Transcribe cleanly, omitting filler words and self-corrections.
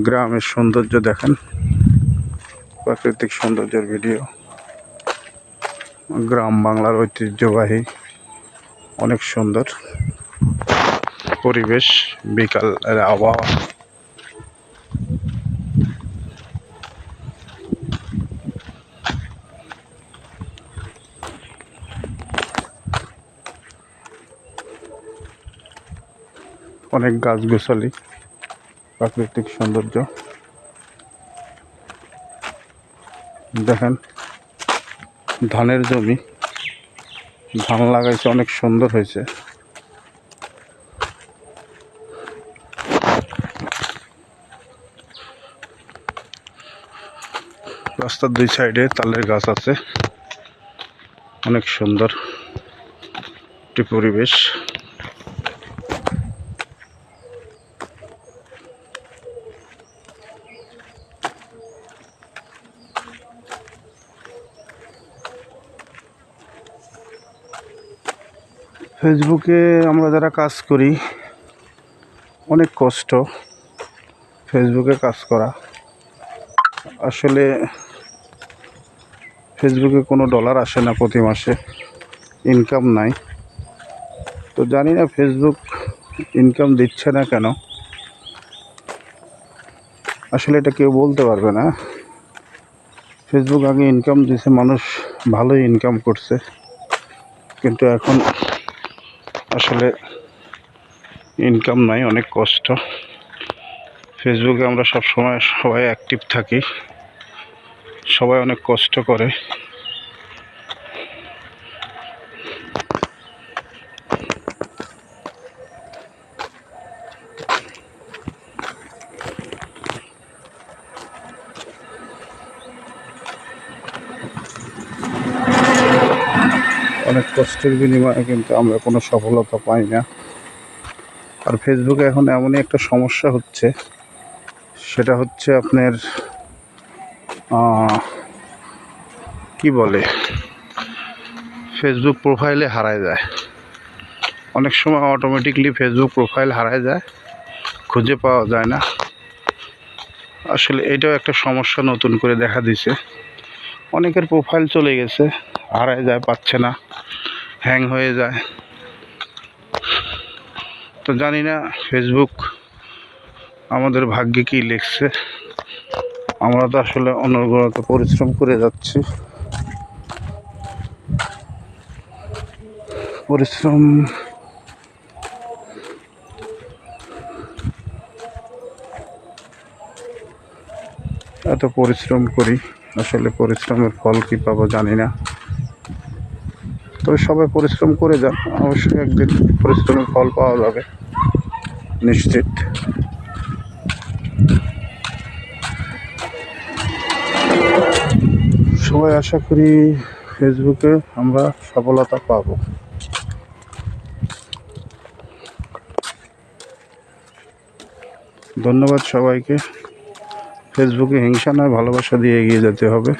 গ্রামের সৌন্দর্য দেখেন, প্রাকৃতিক সৌন্দর্যের ভিডিও। গ্রাম বাংলার ঐতিহ্যবাহী অনেক সুন্দর পরিবেশ, বিকালের আবহাওয়া। অনেক গাছগাছালি, প্রাকৃতিক সৌন্দর্য দেখেন। ধানের জমি, ধান লাগাইছে, অনেক সুন্দর হয়েছে। রাস্তার দুই সাইডে তালের গাছ আছে, অনেক সুন্দর একটি পরিবেশ। ফেসবুকে আমরা যারা কাজ করি, অনেক কষ্ট ফেসবুকে কাজ করা। আসলে ফেসবুকে কোনো ডলার আসে না, প্রতি মাসে ইনকাম নাই। তো জানি না ফেসবুক ইনকাম দিচ্ছে না কেন, আসলে এটা কেউ বলতে পারবে না। ফেসবুক আগে ইনকাম দিছে, মানুষ ভালোই ইনকাম করছে, কিন্তু এখন আসলে ইনকাম নাই, অনেক কষ্ট। ফেসবুকে আমরা সবসময় সবাই অ্যাক্টিভ থাকি, সবাই অনেক কষ্ট করে। অনেক কষ্টের বিনিময়ে কিন্তু আমরা কোনো সফলতা পাই না। আর ফেসবুকে এখন এমনই একটা সমস্যা হচ্ছে, সেটা হচ্ছে আপনার কি বলে, ফেসবুক প্রোফাইলে হারায় যায়। অনেক সময় অটোমেটিকলি ফেসবুক প্রোফাইল হারায় যায়, খুঁজে পাওয়া যায় না। আসলে এটাও একটা সমস্যা নতুন করে দেখা দিছে। অনেকের প্রোফাইল চলে গেছে, হারায় যায়, পাচ্ছে না, হ্যাং হয়ে যায়। তো জানি না ফেসবুক আমাদের ভাগ্যে কি লিখছে। আমরা তো আসলে অনবরত পরিশ্রম করে যাচ্ছি, পরিশ্রম এত পরিশ্রম করি, আসলে পরিশ্রমের ফল কি পাবো জানি না। তবে সবাই পরিশ্রম করে যান, অবশ্যই একদিন পরিশ্রমের ফল পাওয়া যাবে নিশ্চিত। সবাই আশা করি ফেসবুকে আমরা সফলতা পাব। ধন্যবাদ সবাইকে। ফেসবুকে হিংসা নয়, ভালোবাসা দিয়ে এগিয়ে যেতে হবে।